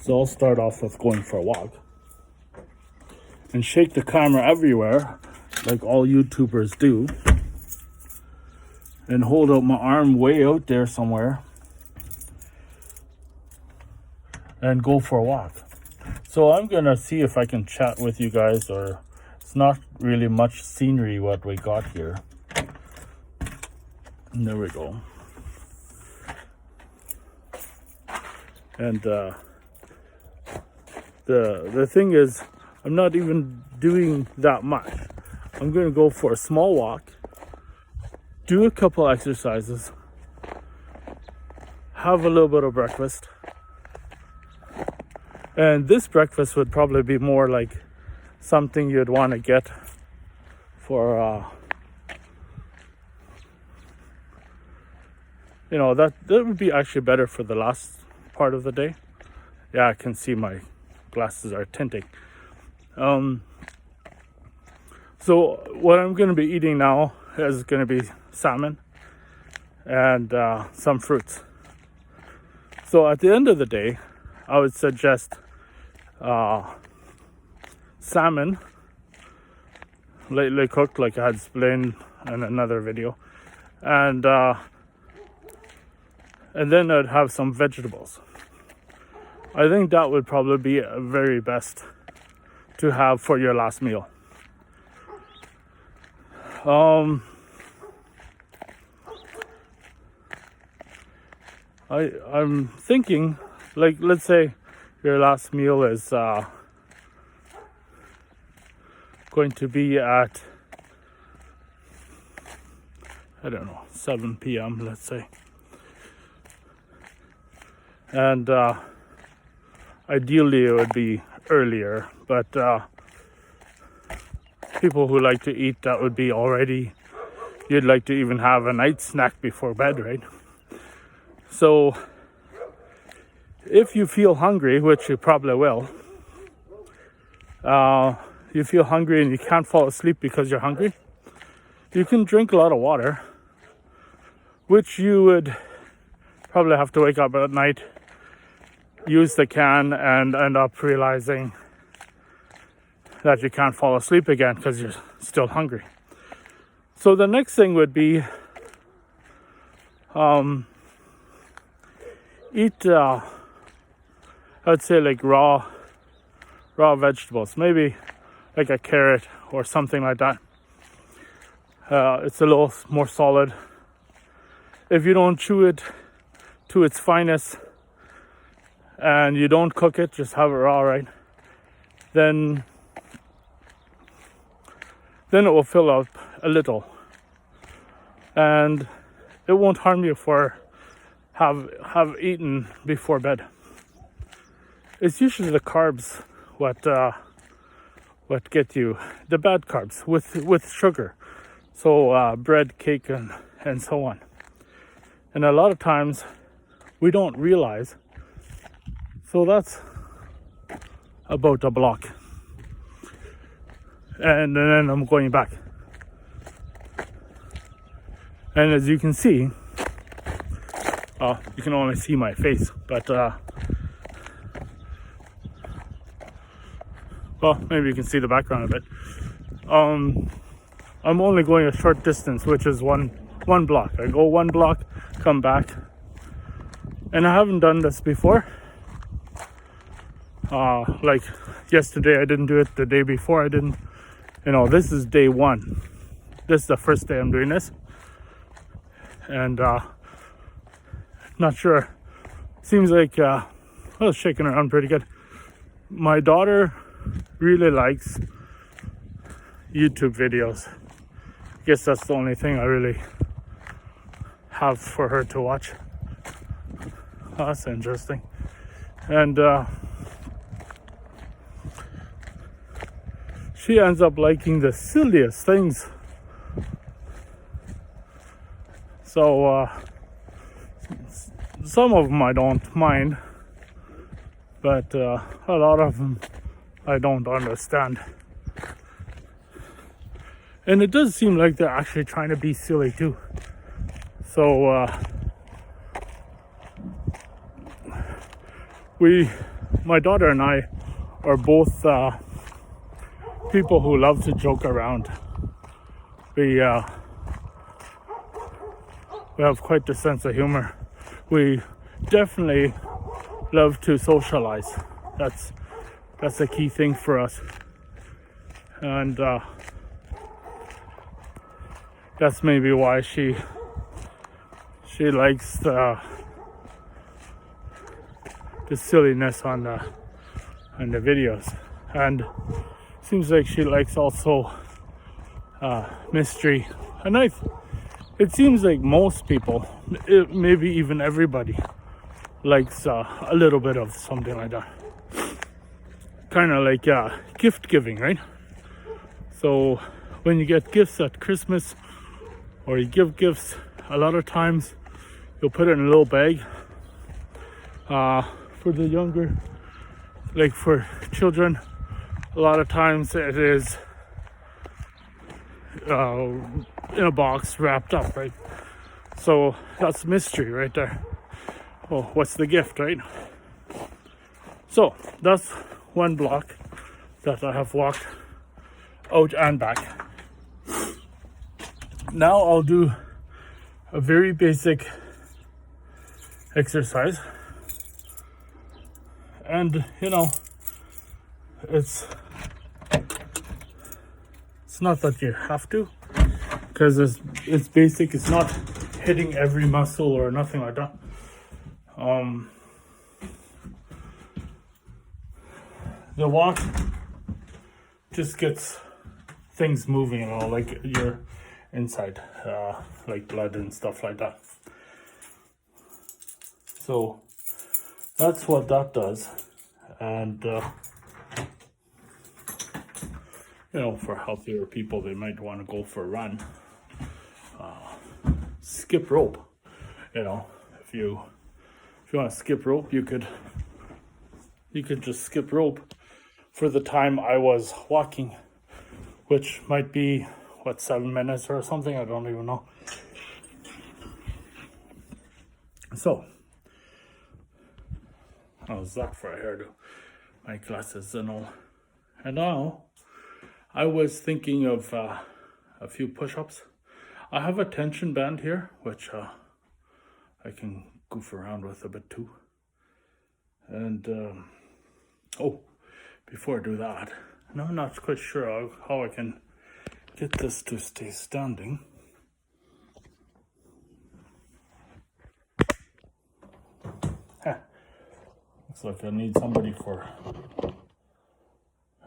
So I'll start off with going for a walk and shake the camera everywhere like all YouTubers do, and hold out my arm way out there somewhere and go for a walk. So I'm gonna see if I can chat with you guys, or it's not really much scenery what we got here. And there we go. And the thing is, I'm not even doing that much. I'm gonna go for a small walk, do a couple exercises, have a little bit of breakfast. And this breakfast would probably be more like something you'd want to get for that would be actually better for the last part of the day. Yeah, I can see my glasses are tinting. So what I'm going to be eating now is going to be salmon and some fruits. So at the end of the day, I would suggest salmon, lightly cooked, like I had explained in another video, and then I'd have some vegetables. I think that would probably be a very best to have for your last meal. I'm thinking, like, let's say your last meal is going to be at, I don't know, 7 p.m., let's say. And ideally it would be earlier, but people who like to eat, that would be already, you'd like to even have a night snack before bed, right? So if you feel hungry, which you probably will, you feel hungry and you can't fall asleep because you're hungry, you can drink a lot of water, which you would probably have to wake up at night, use the can, and end up realizing that you can't fall asleep again because you're still hungry. So the next thing would be eat I'd say like raw vegetables, maybe like a carrot or something like that. It's a little more solid. If you don't chew it to its finest and you don't cook it, just have it raw, right? Then it will fill up a little, and it won't harm you for have eaten before bed. It's usually the carbs what get you, the bad carbs with sugar, so bread, cake, and so on. And a lot of times we don't realize. So that's about a block, and then I'm going back. And as you can see, you can only see my face, but well, maybe you can see the background of it. I'm only going a short distance, which is one block. I go one block, come back, and I haven't done this before. Like yesterday I didn't do it, the day before I didn't. This is day one. This is the first day I'm doing this, and not sure. Seems like I was shaking around pretty good. My daughter really likes YouTube videos. I guess that's the only thing I really have for her to watch. That's interesting. And she ends up liking the silliest things. So some of them I don't mind, but a lot of them I don't understand. And it does seem like they're actually trying to be silly too. So we my daughter and I are both people who love to joke around. We have quite the sense of humor. We definitely love to socialize. That's a key thing for us, and that's maybe why she likes the silliness on the videos, and seems like she likes also mystery. And it seems like most people, maybe even everybody, likes a little bit of something like that. Kind of like gift giving, right? So when you get gifts at Christmas, or you give gifts, a lot of times you'll put it in a little bag. For the younger, like for children, a lot of times it is in a box wrapped up, right? So that's mystery right there. Oh, what's the gift, right? So that's one block that I have walked out and back. Now I'll do a very basic exercise, and it's not that you have to, because it's basic. It's not hitting every muscle or nothing like that. The walk just gets things moving, like your inside, like blood and stuff like that. So that's what that does. And for healthier people, they might want to go for a run. Skip rope. If you want to skip rope, you could just skip rope for the time I was walking, which might be 7 minutes or something. I don't even know. So how's that for a hairdo? My glasses and all. And now I was thinking of a few push-ups. I have a tension band here, which I can goof around with a bit too. And before I do that, no, I'm not quite sure how I can get this to stay standing. Looks like I need somebody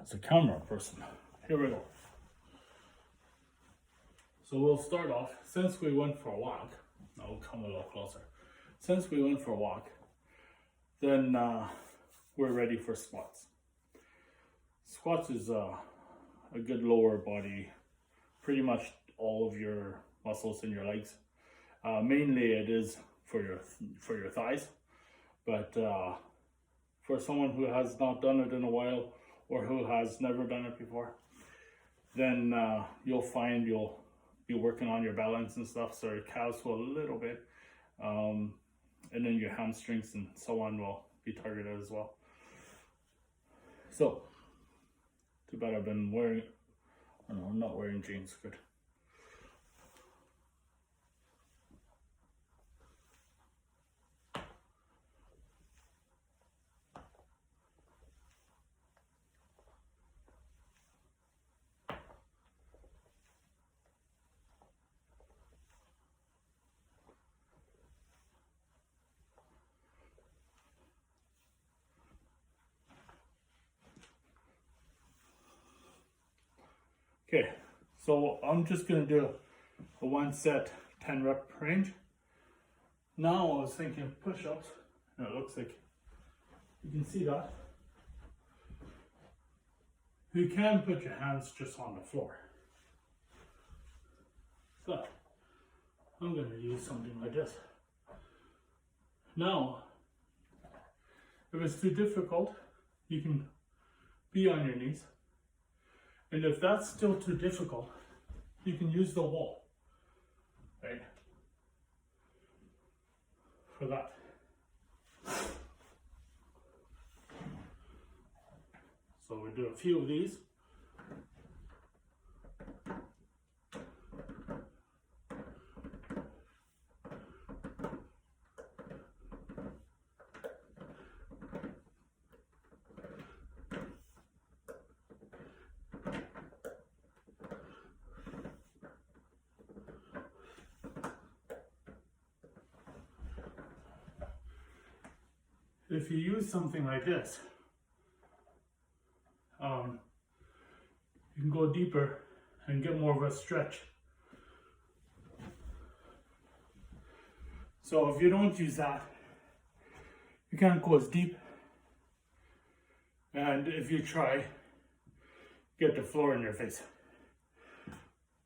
as a camera person. Here we go. So we'll start off, since we went for a walk, I'll come a little closer. Since we went for a walk, then we're ready for squats. Squats is a good lower body, pretty much all of your muscles in your legs. Mainly it is for your thighs, but for someone who has not done it in a while, or who has never done it before, then you'll find you'll be working on your balance and stuff, so your calves will a little bit, and then your hamstrings and so on will be targeted as well. So, too bad I've been wearing, I'm not wearing jeans, good. Okay, so I'm just going to do a 1 set 10 rep range. Now I was thinking of push-ups, and it looks like you can see that. You can put your hands just on the floor. So I'm going to use something like this. Now, if it's too difficult, you can be on your knees. And if that's still too difficult, you can use the wall, right, for that. So we do a few of these. If you use something like this, you can go deeper and get more of a stretch. So if you don't use that, you can't go as deep. And if you try, get the floor in your face.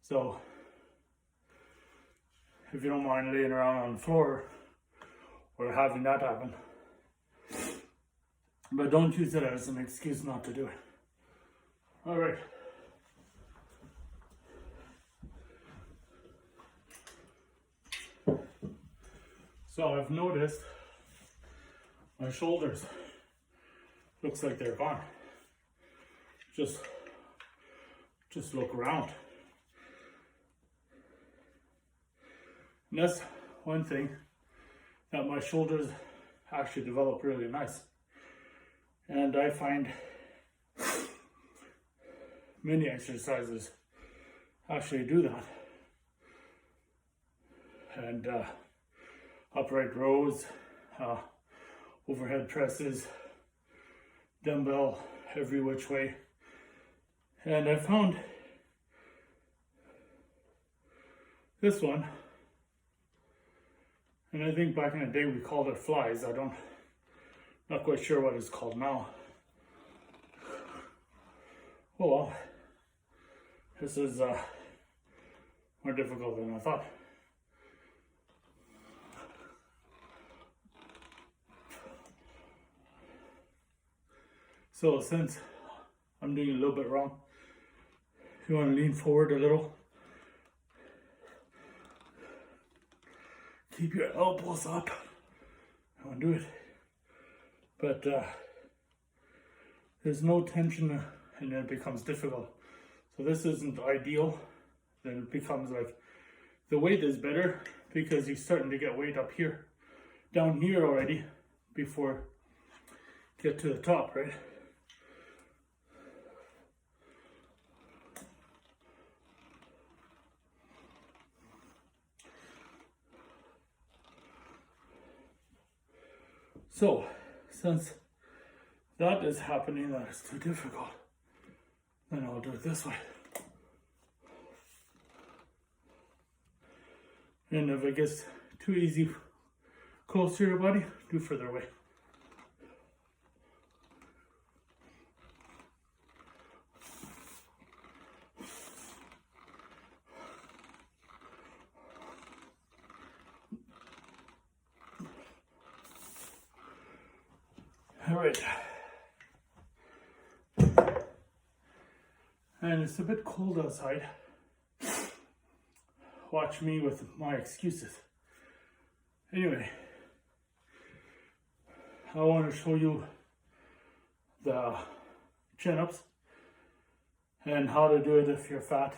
So if you don't mind laying around on the floor or having that happen, but don't use it as an excuse not to do it. All right. So I've noticed my shoulders looks like they're gone. Just look around. And that's one thing that my shoulders actually develop really nice. And I find many exercises actually do that. And upright rows, overhead presses, dumbbell every which way. And I found this one, and I think back in the day we called it flies. Not quite sure what it's called now. Oh well, this is more difficult than I thought. So since I'm doing a little bit wrong, you want to lean forward a little. Keep your elbows up. I want to do it. But there's no tension and then it becomes difficult. So this isn't ideal. Then it becomes like the weight is better because you're starting to get weight up here, down here already before get to the top, right? So, since that is happening, that is too difficult, then I'll do it this way. And if it gets too easy close to your body, do further away. All right. And it's a bit cold outside. Watch me with my excuses. Anyway, I want to show you the chin-ups and how to do it if you're fat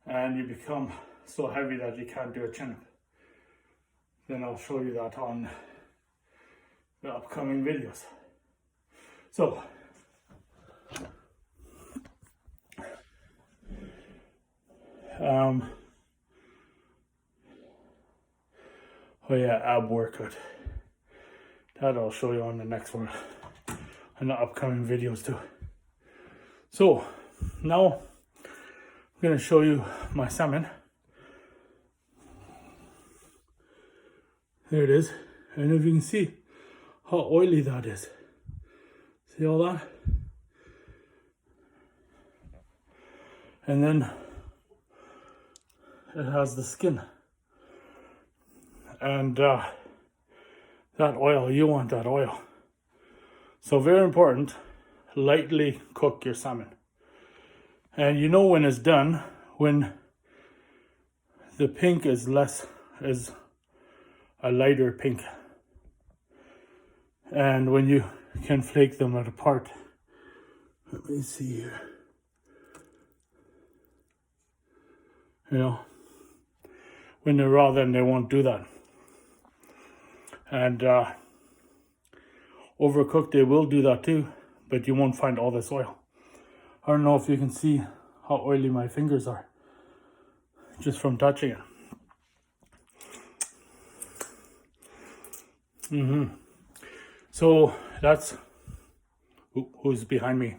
and you become so heavy that you can't do a chin-up. Then I'll show you that on the upcoming videos. So, oh yeah, ab workout. That I'll show you on the next one, in the upcoming videos too. So, now I'm gonna show you my salmon. There it is, and if you can see how oily that is. See all that? And then it has the skin. And that oil, you want that oil. So very important, lightly cook your salmon. And you know when it's done, when the pink is a lighter pink. And when you can flake them apart Let me see here. You know, when they're raw, then they won't do that. And overcooked, they will do that too, but you won't find all this oil. I don't know if you can see how oily my fingers are just from touching it. So that's who's behind me.